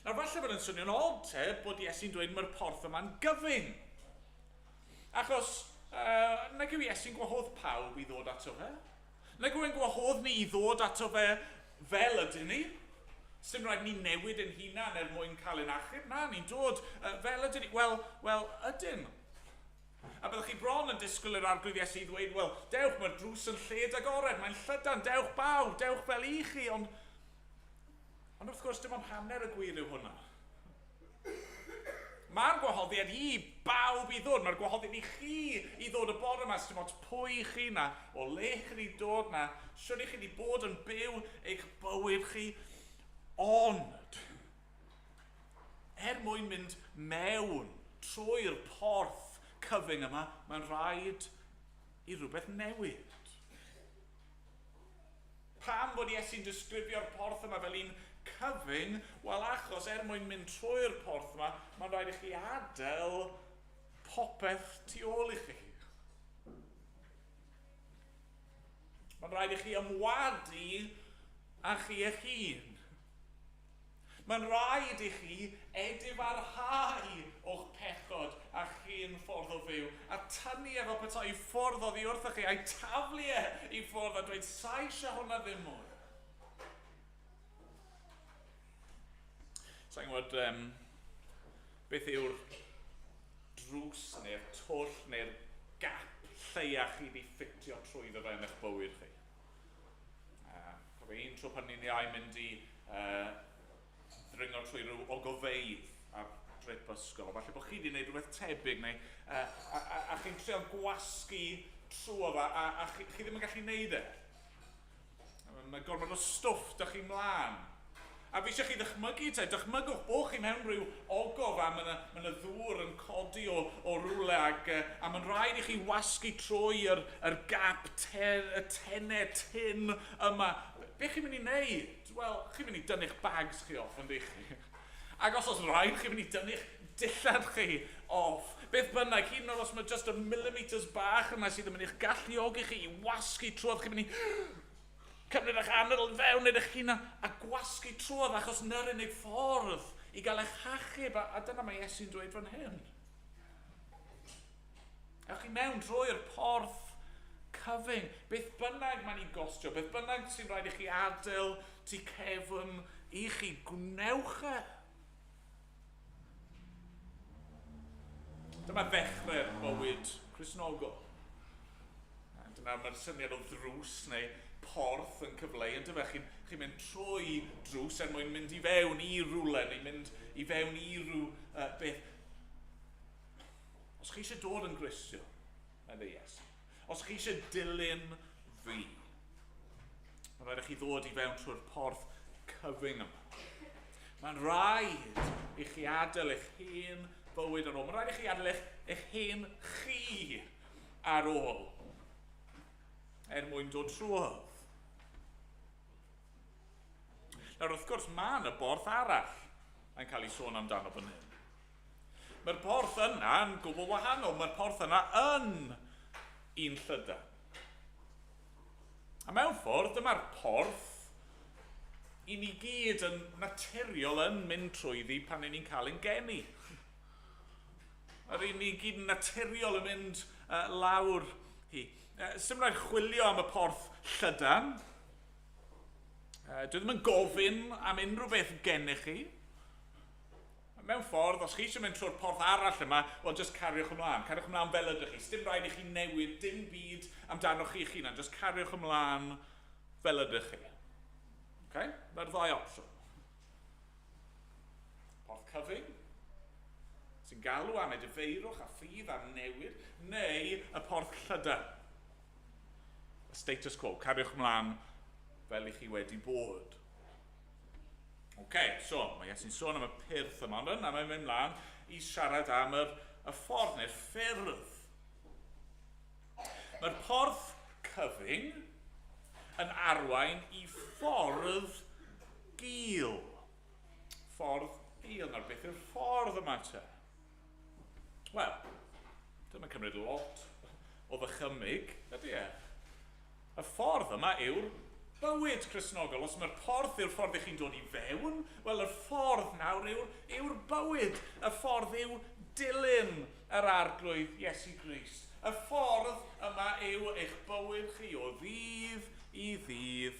Nawr falle bod yn swnio'n od bod Iesu'n dweud mae'r porth yma'n gyfyng. Achos nag yw Iesu'n gwahodd pawb i ddod ato fe. Nag yw e'n gwahodd ni i ddod ato fe fel ydyn ni. Sdim rhaid ni newid yn hunan mwyn cael ein achub. Na, ni'n dod fel ydyn ni. Wel, ydyn. A byddwch chi bron yn disgwyl yr arglwydd Iesu i ddweud, wel, dewch, mae'r drws yn lled agored, mae'n llydan, dewch baw, dewch fel i chi, ond wrth gwrs dim ond hanner y gwir yw hwnna. Mae'r gwahoddiad i bawb i ddod, mae'r gwahoddiad i chi i ddod y bore yma, dim ond pwy chi na, o le chi wedi dod na, siwr i chi wedi bod yn byw eich bywyd chi, ond mwyn mynd mewn trwy'r porth cyfyng yma, mae'n rhaid i rhywbeth newid. Pam bod Iesu'n disgrifio'r porth yma fel un cyfyng? Wel, achos mwyn mynd trwy'r porth yma, mae'n rhaid i chi adael popeth tu ôl i chi. Mae'n rhaid i chi ymwadu â chi eich hun. Mae'n rhaid i chi edifarhau o'ch pechod a chi'n ffordd o fyw, a tynnu efo petai ffordd oddi wrthych chi, a'i taflu i ffwrdd a dweud, sa eisiau hwnna ddim mwy. Sa'n gwybod beth yw'r drws neu'r twll neu'r gap lleia chi wedi ffitio trwyddo fe yn eich bywyd chi. Cofio un tro pan ni'n iau mynd i ddringo trwy rhyw ogofeidd ar drip ysgol. Falle bod chi wedi gwneud rhywbeth tebyg neu a chi'n trio gwasgu trwy a chi ddim yn gallu gwneud e. Mae gormod o stwff dych chi mlaen. A fi eisiau chi dychmygwch bod chi mewn rhyw ogof a mae yna ddŵr yn codi o rwle a mae'n rhaid i chi wasgu trwy'r gap y tenne tin yma. Be chi'n mynd i wneud? Wel, chi'n mynd i dynnu'ch bags chi off, ynddi chi? Ac os rhaid, chi'n mynd i dynnu'ch dillad chi off. Beth bynnag, hyd yn oed os mae just y millimetres bach yna sydd yn mynd i'ch galluogi chi i wasgu trwy'r, chi'n mynd i cymryd eich anadl fewn edrych hun a gwasgu trwy'r achos na'r unig ffordd i gael eich hachub a dyna mae Iesu'n dweud fan hyn. Ewch chi mewn drwy'r porth cyfyng, beth bynnag mae'n ei gostio, beth bynnag sy'n rhaid i chi adael tu cefn i chi, gwnewch e. Dyma ddechrau'r bywyd Cristnogol. Dyna mae'r syniad o ddrws neu porth yn cyfleu, yn dyma chi'n mynd trwy drws mwyn mynd i fewn i rwle neu mynd i fewn i rhyw beth. Os chi eisiau dod yn Gristio, mae'n Iesu. Os chi eisiau dilyn fi, mae'n rhaid i chi ddod i fewn trwy'r porth cyfyng yma. Mae'n rhaid i chi adael eich hun bywyd ar ôl. Mae'n rhaid i chi adael eich hun chi ar ôl. Mwyn dod trwodd. Nawr, wrth gwrs, mae yna borth arall yn cael ei sôn amdano fan hyn. Mae'r porth yna yn gwbl wahanol. Mae'r porth yna yn un llydan. A mewn ffordd, dyma'r porth i ni gyd yn naturiol yn mynd trwyddi pan ni'n cael ein geni. Yr un ni gyd yn naturiol yn mynd lawr hi. Sdim rhaid chwilio am y porth llydan. Dwi ddim yn gofyn am unrhyw beth gennych chi. Mewn ffordd, os chi eisiau mynd trwy'r porth arall yma, wel, just cariwch ymlaen. Cariwch ymlaen fel ydych chi. Dim rhaid i chi newid, dim byd amdano chi'ch hunan. Just cariwch ymlaen fel ydych chi. Okay? Mae'r ddau opsiwn. Porth cyfyng, sy'n galw am edifeirwch a ffydd a newid, neu y porth llydan. Y status quo, cariwch ymlaen fel i chi wedi bod. So, mae Iesu'n sôn am y pyrth yma, ond yna mae'n mynd mlaen i siarad am y ffordd neu'r ffyrdd. Mae'r porth cyfyng yn arwain i ffordd gul. Ffordd gul, na'r beth yw'r ffordd yma te. Wel, dyma cymryd lot o ddychymyg, ydy e. Y ffordd yma yw'r bywyd Cristnogol. Os mae'r porth yw'r ffordd i chi'n dod i fewn, wel, y ffordd nawr yw'r bywyd. Y ffordd yw dilyn yr arglwydd Iesu Grist. Y ffordd yma yw eich bywyd chi o ddydd i ddydd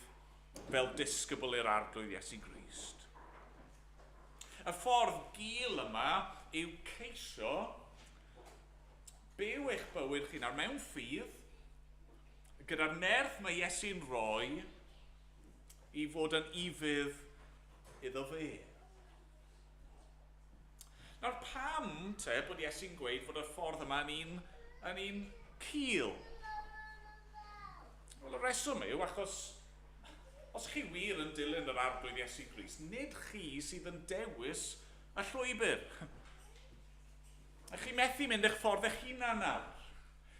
fel disgybl i'r arglwydd Iesu Grist. Y ffordd gul yma yw ceisio byw eich bywyd chi nawr mewn ffydd gyda'r nerth mae Iesu'n rhoi i fod yn ifydd iddo fe. Nawr pam te bod Iesu'n gweud fod y ffordd yma yn un cul? Wel, y reswm yw achos os chi wir yn dilyn yr arglwydd Iesu Grist, nid chi sydd yn dewis y llwybr. Chi methu mynd eich ffordd eich hunan nawr.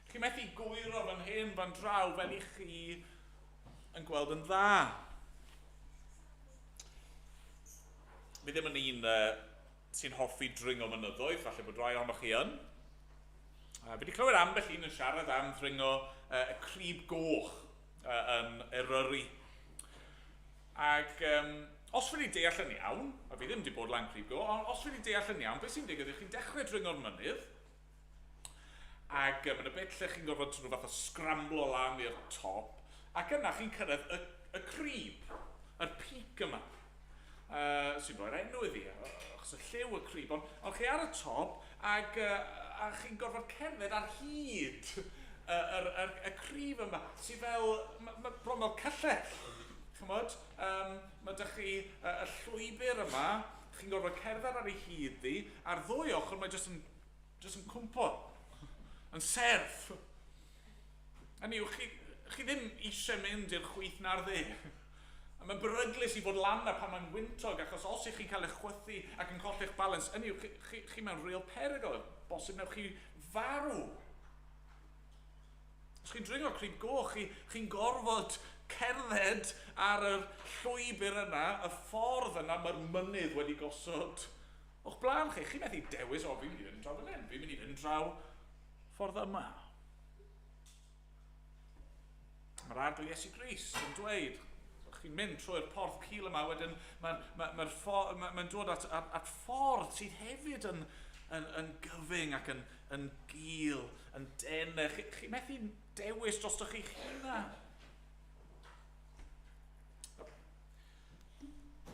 Chi methu gwyro fan hyn, fan draw, fel i chi yn gweld yn dda. Mi ddim yn un sy'n hoffi dringo mynyddoedd, falle bod rai ohonoch chi yn. Fi wedi clywed ambell un yn siarad am ddringo y crib goch yn Eryri. Ac os fi wedi deall yn iawn, a fi ddim wedi bod lan crib goch, ond os fi wedi deall yn iawn, beth sy'n digwydd yw chi'n dechrau dringo'r mynydd, ac yn y bit lle chi'n gorfod rhyw fath o scramblo lan i'r top, ac yna chi'n cyrraedd y crib, yr peak yma. Sy'n rhoi'r enw iddi, achos y lliw y crib, ond chi ar y top, ac chi'n gorfod cerdded ar hyd y crib yma, sy'n fel, bron fel cyllell, chymod? Mae dych chi y llwybr yma, chi'n gorfod cerdded ar ei hyd ddi, a'r ddwy ochr mae jyst yn cwmpo, yn serth. Hynny yw, chi ddim eisiau mynd i'r chwith na'r dde. Mae'n beryglus i fod lan na pan mae'n wyntog, achos os ych chi'n cael eich chwythu ac yn colli eich balans, hynny yw, chi mewn real perygl, bosib newch chi farw. Os chi'n dringo crib goch, chi'n gorfod cerdded ar y llwybr yna, y ffordd yna mae'r mynydd wedi gosod o'ch blaen chi. Chi'n methu dewis, o, fi'n mynd i fynd draw fan hyn, fi'n mynd i fynd draw ffordd yma. Mae'r arglwydd Iesu Grist yn dweud, chi'n mynd trwy'r porth cul yma, wedyn mae'n dod at ffordd sydd hefyd yn gyfyng ac yn gul, yn denau. Chi methu dewis drostoch chi'ch hunan.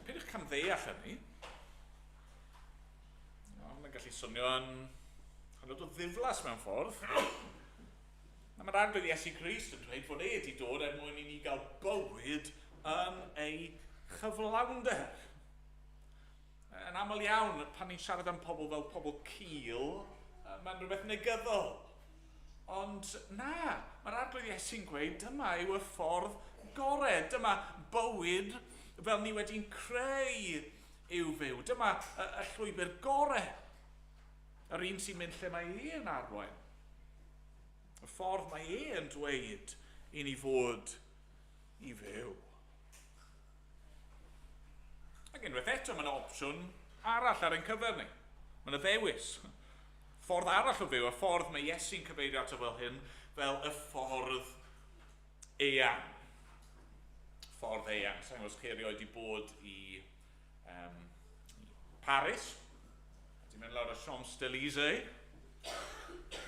Peidiwch camddeall hynny. Mae'n gallu swnio yn hanod o ddiflas mewn ffordd. Mae'r arglwydd Iesu Grist yn dweud fod wedi dod mwyn i ni gael bywyd yn ei chyflawnder. Yn aml iawn, pan ni'n siarad am pobl fel pobl cul, mae'n rhywbeth negyddol. Ond na, mae'r arglwydd Iesu'n gweud, dyma yw y ffordd gorau, dyma bywyd fel ni wedi'n creu i'w fyw. Dyma y llwybr gorau. Yr un sy'n mynd lle mae e'n arwain. Y ffordd mae e'n dweud i ni fod i fyw. Ac unwaith eto, mae'n opsiwn arall ar ein cyfer ni. Mae'n y ddewis. Ffordd arall o fyw, y ffordd mae Iesu'n cyfeirio ato fel hyn, fel y ffordd eang. Ffordd eang. Sa'n gwybod chi erioed wedi bod i Paris. Wedi mynd lawr y Champs-Élysées.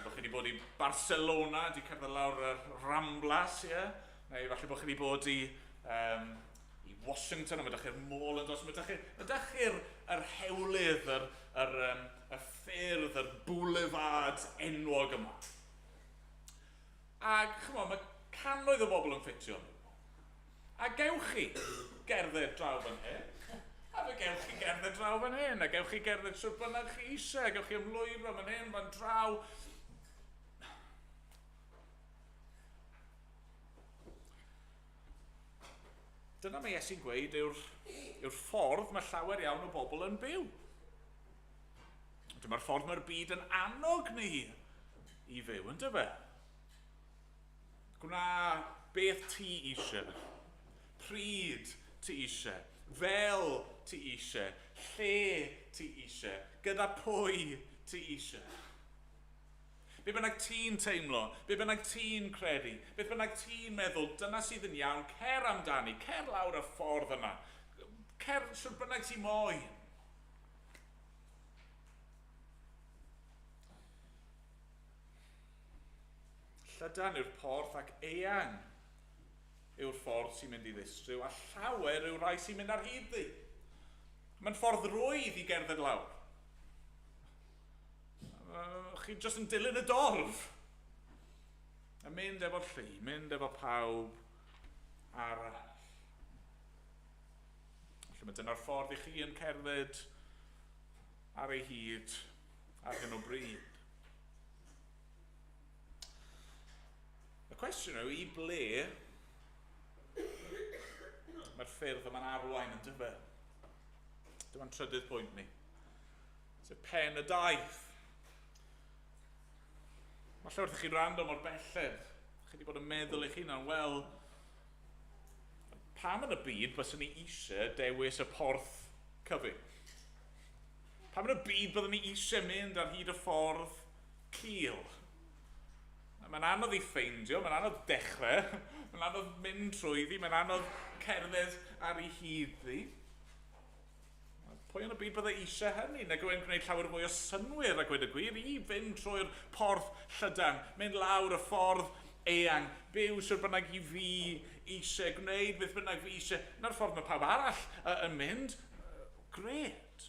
Bod chi wedi bod i Barcelona, wedi cerdded lawr y Ramblas, ie? Neu falle bod chi wedi bod i i Washington, a mae dach chi'r môl yn dos, mae dach chi'r hewlydd, y ffyrdd, y boulevard enwog yma. Ac, chymod, mae cannoedd o bobl yn ffitio nhw. A gewch chi gerdded draw fan hyn, a fe gewch chi gerdded draw fan hyn, a gewch chi gerdded trwy bynnag chi eisiau, gewch chi ymlwybro fan hyn, fan draw. Dyna mae Iesu'n gweud yw'r ffordd mae llawer iawn o bobl yn byw. Dyma'r ffordd mae'r byd yn annog ni i fyw, yn dyfa. Gwna beth ti eisiau, pryd ti eisiau, fel ti eisiau, lle ti eisiau, gyda pwy ti eisiau. Be bynnag ti'n teimlo, be bynnag ti'n credu, beth bynnag ti'n meddwl, dyna sydd yn iawn, cer amdani, cer lawr y ffordd yna, cer sy'n bynnag ti moyn. Llydan yw'r porth ac eang yw'r ffordd sy'n mynd i ddistryw, a llawer yw'r rai sy'n mynd ar hyd ddi. Mae'n ffordd rwydd i gerdded lawr. Chi jyst yn dilyn y dorf. A mynd efo llu, mynd efo pawb arall. Felly mae dyna'r ffordd i chi yn cerdded ar ei hyd ar hyn o bryd. Y cwestiwn yw, i ble mae'r ffyrdd yma'n arwain yn dyfa? Dyma'n trydydd pwynt ni. Sef pen y daith. Mae lle wrth chi rando mor belled. Chi wedi bod yn meddwl eich hunan, wel, pam yn y byd byswn ni eisiau dewis y porth cyfyng? Pam yn y byd byddwn ni eisiau mynd ar hyd y ffordd cil? Mae'n anodd i ffeindio, mae'n anodd dechrau, mae'n anodd mynd trwyddi, mae'n anodd cerdded ar ei hyd ddi. Pwy yn y byd byddai eisiau hynny? Nag yw'n gwneud llawer fwy o synwyr a gweud y gwir i fynd trwy'r porth llydan, mynd lawr y ffordd eang, byw sy'n bynnag i fi eisiau, gwneud beth bynnag fi eisiau. Na'r ffordd mae pawb arall yn mynd, gred.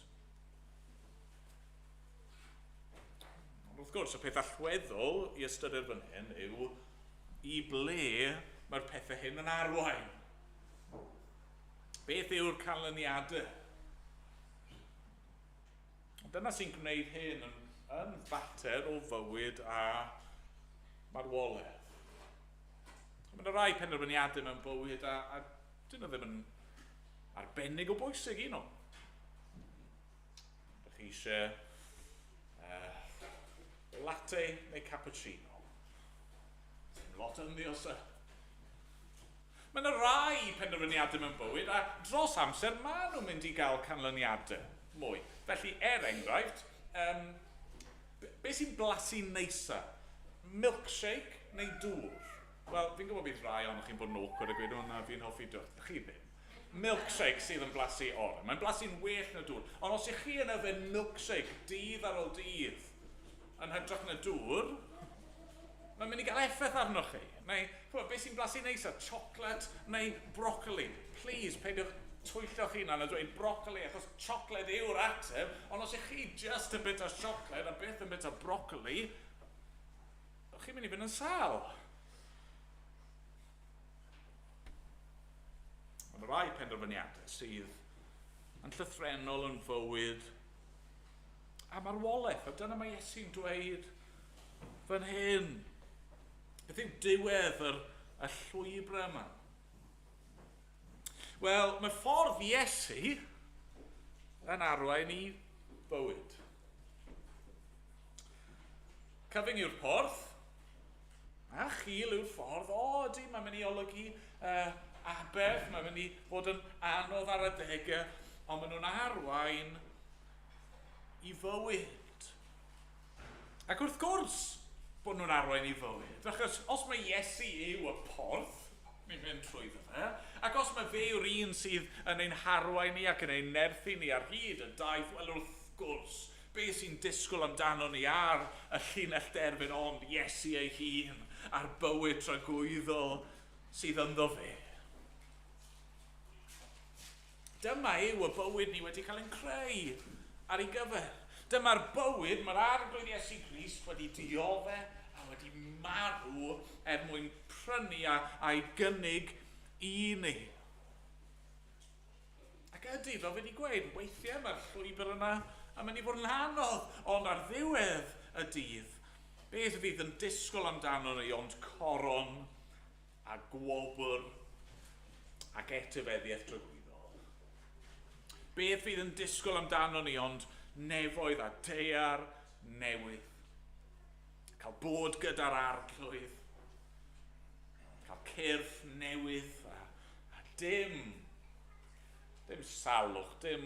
Ond wrth gwrs, y peth allweddol i ystyried fan hyn yw i ble mae'r pethau hyn yn arwain. Beth yw'r canlyniadau? Dyna sy'n gwneud hyn yn fater o fywyd a marwolaeth. Mae'n rai penderfyniadau mewn bywyd a dyn nhw ddim yn arbennig o bwysig un o. Ydych chi eisiau latte neu cappuccino? Lot yn ddios. Mae'n rai penderfyniadau mewn bywyd a dros amser maen nhw'n mynd i gael canlyniadau mwy. Felly, enghraifft, beth sy'n blasu neisa? Milkshake neu dŵr? Wel, fi'n gwybod bydd rai ond chi'n bod yn awkward a gweud hwnna fi'n hoffi dŵr. Chi ddim. Milkshake sydd yn blasu orau. Mae'n blasu'n well na dŵr. Ond os ych chi yn yfed milkshake dydd ar ôl dydd yn hytrach na dŵr, mae'n mynd i gael effaith arnoch chi. Neu, beth sy'n blasu neisa? Chocolate neu broccoli? Please, peidiwch twyllio'ch hunan a dweud broccoli achos chocolate yw'r ateb, ond os ych chi just a bit o chocolate a beth yn bit o broccoli, chi'n mynd i fynd yn sal. Ond rai penderfyniadau sydd yn llythrenol yn fywyd a marwolaeth, a dyna mae Iesu'n dweud fan hyn. Beth yw diwedd y llwybrau yma? Wel, mae ffordd Iesu yn arwain i bywyd. Cyfyng yw'r porth, a chil yw'r ffordd. O, di, mae'n mynd i olygu abeth, mae'n mynd i fod yn anodd ar adegau, ond maen nhw'n arwain i fywyd. Ac wrth gwrs bod nhw'n arwain i fywyd, achos os mae Iesu yw y porth, ni'n mynd trwyddo fe, ac os mae fe yw'r un sydd yn ein harwain ni ac yn ein nerthu ni ar hyd y daith, wel wrth gwrs, be sy'n disgwyl amdano ni ar y llinell derfyn ond Iesu ei hun, a'r bywyd tragwyddol sydd ynddo fe. Dyma yw y bywyd ni wedi cael ein creu ar ei gyfer. Dyma'r bywyd mae'r arglwydd Iesu Grist wedi diodde a wedi marw mwyn prynu a'i gynnig i ni. Ac ydy, fel wedi gweud, weithiau mae'r llwybr yna yn mynd i fod yn anodd, ond ar ddiwedd y dydd, beth fydd yn disgwyl amdano ni ond coron a gwobr ac etifeddiaeth drygwyddol. Beth fydd yn disgwyl amdano ni ond nefoedd a deiar newydd. Cael bod gyda'r arglwydd, cael cyrff newydd a dim salwch, dim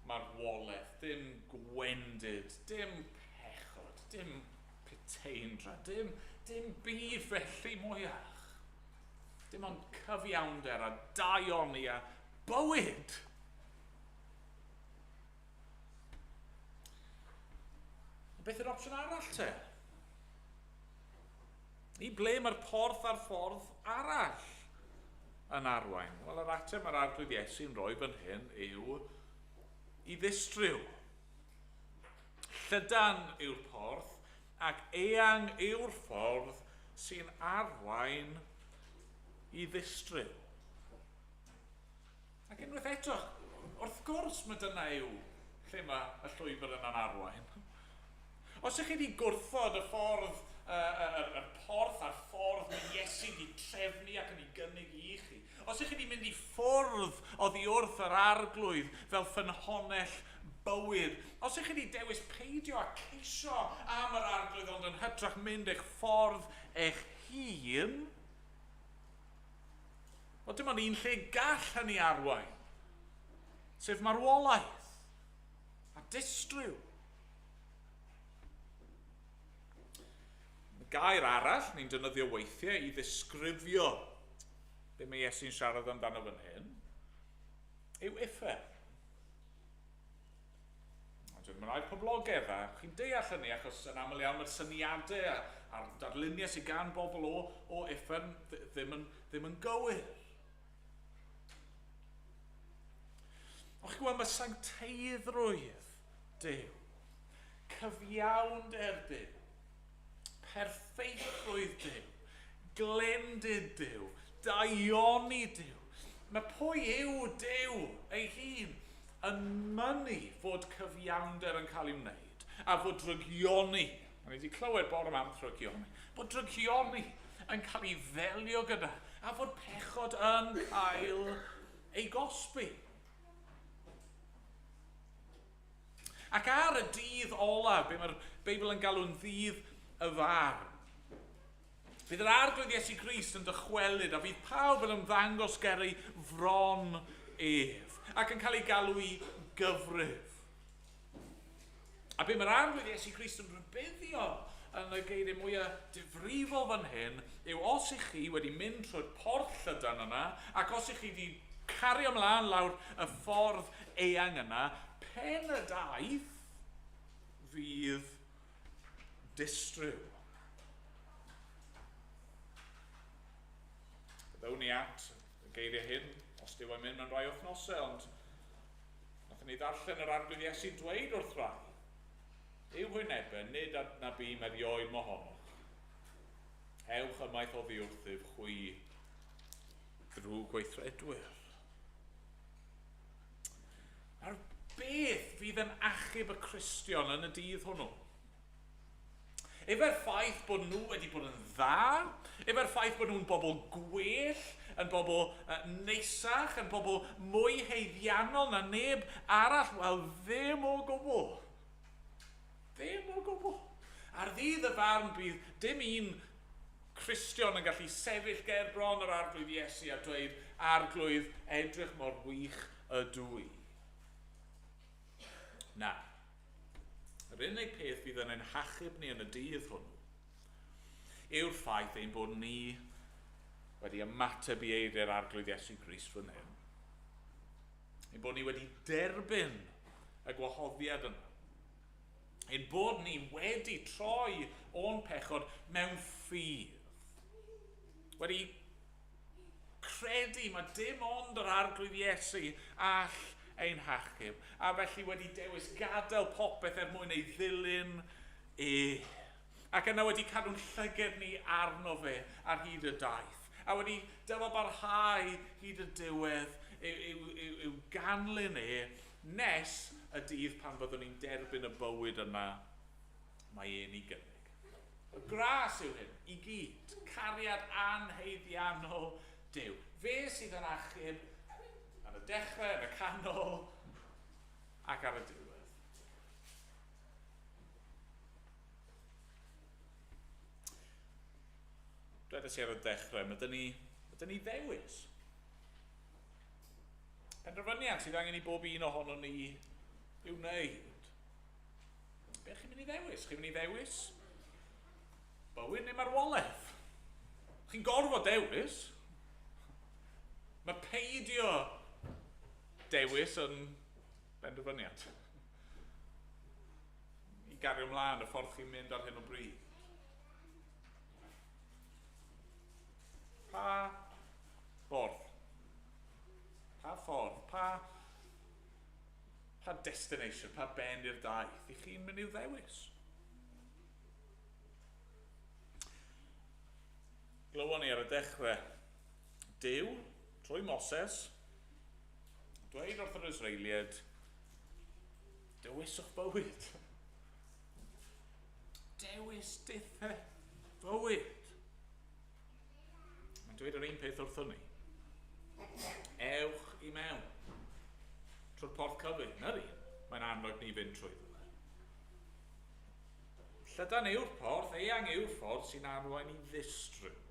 marwolaeth, dim gwendid, dim pechod, dim peteindra, dim byd felly mwyach. Dim ond cyfiawnder a daioni a bywyd. Beth yw'r opsiwn arall te? I ble mae'r porth a'r ffordd arall yn arwain? Wel, yr ateb mae'r arglwydd Iesu'n rhoi fan hyn yw i ddistryw. Llydan yw'r porth ac eang yw'r ffordd sy'n arwain i ddistryw. Ac unwaith eto, wrth gwrs mae dyna yw lle mae y llwybr yna'n arwain. Os ych chi wedi gwrthod y ffordd, y porth a'r ffordd mae Iesu wedi trefnu ac yn ei gynnig i chi, os ych chi wedi mynd i ffwrdd oddi wrth yr arglwydd fel ffynhonnell bywyd, os ych chi wedi dewis peidio a ceisio am yr arglwydd ond yn hytrach mynd eich ffordd eich hun, wel dim ond un lle gall hynny arwain, sef marwolaeth a distryw. Gair arall ni'n defnyddio weithiau i ddisgrifio be mae Iesu'n siarad amdano fan hyn yw effer. Mae'n rhaid poblogedd a chi'n deall hynny achos yn aml iawn mae'r syniadau a'r darluniau sydd gan bobl o effer ddim yn gywir. O'ch chi'n gwybod mae sancteiddrwydd Duw, cyfiawnder Duw, perffeithrwydd Duw, glendid Duw, daioni Duw. Mae pwy yw Duw ei hun yn mynnu fod cyfiawnder yn cael ei wneud a fod drygioni, a ni wedi clywed bore yma am drygioni, bod drygioni yn cael ei ddelio gyda a fod pechod yn cael ei gosbi. Ac ar y dydd olaf, be mae'r Beibl yn galw'n ddydd y far, bydd yr arglwydd Iesu Grist yn dychwelyd a fydd pawb yn ymddangos ger ei fron ef ac yn cael ei galw i gyfrif. A be mae'r arglwydd Iesu Grist yn rybuddio yn y geiriau mwyaf difrifol fan hyn yw os ych chi wedi mynd trwy'r porth Llydan yna ac os ych chi wedi cario ymlaen lawr y ffordd eang yna, pen y daith fydd distryw. Byddwn ni at y geiriau hyn, os dyw e'n mynd mewn rhai wythnosau, ond nathon ni ddarllen yr arglwydd Iesu dweud wrth rai. Yw hwynebau, nid na bu merioed mohonoch. Ewch ymaith o ddiwrthyf chwi drwy gweithredwyr. Nawr, beth fydd yn achub y Cristion yn y dydd hwnnw? Efo'r ffaith bod nhw wedi bod yn dda, efo'r ffaith bod nhw'n bobl gwell, yn bobl neisach, yn bobl mwy heiddiannol na neb arall, wel ddim o gwbl. Ddim o gwbl. Ar ddydd y farn bydd dim un Cristion yn gallu sefyll ger bron yr arglwydd Iesu a dweud arglwydd edrych mor wych ydw i. Na, yr unig peth fydd yn ein hachub ni yn y dydd hwnnw yw'r ffaith ein bod ni wedi ymateb i eiriau'r arglwydd Iesu Grist fan hyn. Ein bod ni wedi derbyn y gwahoddiad yna. Ein bod ni wedi troi o'n pechod mewn ffydd. Wedi credu mae dim ond yr arglwydd Iesu all ein hachub, a felly wedi dewis gadael popeth mwyn ei ddilyn ac yna wedi cadw'n llyged ni arno fe ar hyd y daith, a wedi dyfabarhau hyd y diwedd i'w ganlyn nes y dydd pan byddwn ni'n derbyn y bywyd yna mae e'n ei gynnig. Y gras yw hyn, i gyd, cariad anheiddiannol Duw. Fe sydd yn achub ar y dechrau, yn y canol, ac ar y diwedd. Dwedes i ar y dechrau, mae dyn ni ddewis. Penderfyniad sydd angen i bob un ohono ni i'w wneud. Be chi'n mynd i ddewis? Chi'n mynd i ddewis bywyd neu marwolaeth? Chi'n gorfod dewis. Mae peidio dewis yn benderfyniad. I gario ymlaen y ffordd chi'n mynd ar hyn o bryd. Pa ffordd? Pa ffordd? Pa destination? Pa ben i'r daith? I chi'n mynd i'w ddewis? Glywon ni ar y dechrau, Duw, trwy Moses, dweud wrth yr Israeliad, dewiswch bywyd. Dewis dithau bywyd. Mae'n dweud yr un peth wrthon ni. Ewch i mewn. Trwy'r porth cyfun, na'r un. Mae'n annog ni fynd trwy ddyn. Llydan yw'r porth, eang yw'r ffordd sy'n arwain i ddistryw.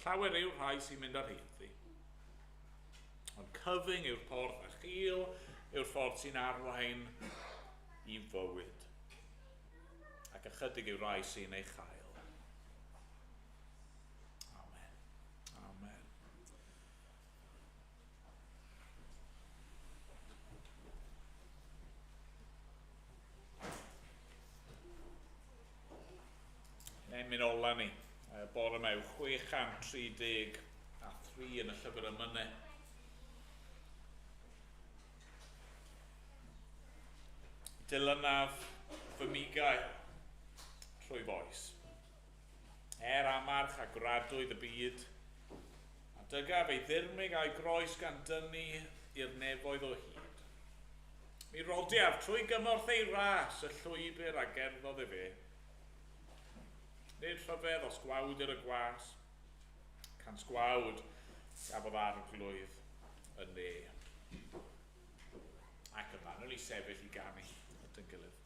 Llawer yw'r rhai sy'n mynd ar hyddi. Ond cyfyng yw'r porth a chil yw'r ffordd sy'n arwain i fywyd. Ac ychydig yw'r rhai sy'n ei chael. Amen. Amen. Mynd ola ni. Bore mew 633 yn y llyfr Emynau. Dilynaf fy migael trwy foes. Amarch a gradwyd y byd, a dygaf ei ddirmig a'i groes gan dynnu i'r nefoedd o hyd. Mi rodiaf trwy gymorth ei ras y llwybr a gerddodd e fe. Nid rhyfedd os gwawd yr y gwas, can sgwawd gafodd arglwydd yn ne. Ac yma, nhw'n i sefyll i ganu at yn gilydd.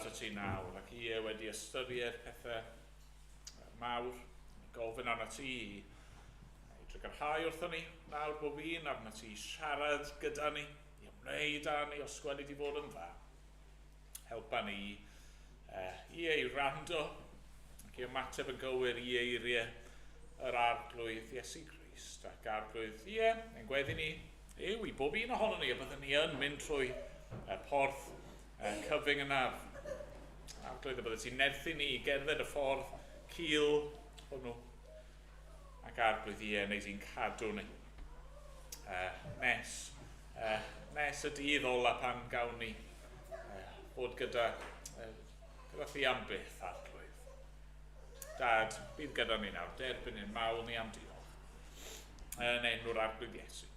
at y ti nawr, ac i wedi ystyried pethau mawr, gofyn arna ti i drygyrhau wrthyn ni nawr bob un, arna ti siarad gyda ni, i ymwneud â ni os gwedi di fod yn dda. Helpa ni i ei rando, ac i ymateb yn gywir i eiriau yr arglwydd Iesu Grist, ac arglwydd, ein gweddi ni yw i bob un ohono ni a byddwn ni yn mynd trwy porth cyfyng yna. Arglwydd a byddwn ti'n nerthu ni i gerdded y ffordd cil hwnnw, ac arglwydd wneud i'n cadw ni. Nes y dydd ola pan gawn ni bod gyda chi am byth, arglwydd. Dad, bydd gyda ni nawr, derbyn ein mawl ni am diolch. Yn enw'r arglwydd Iesu.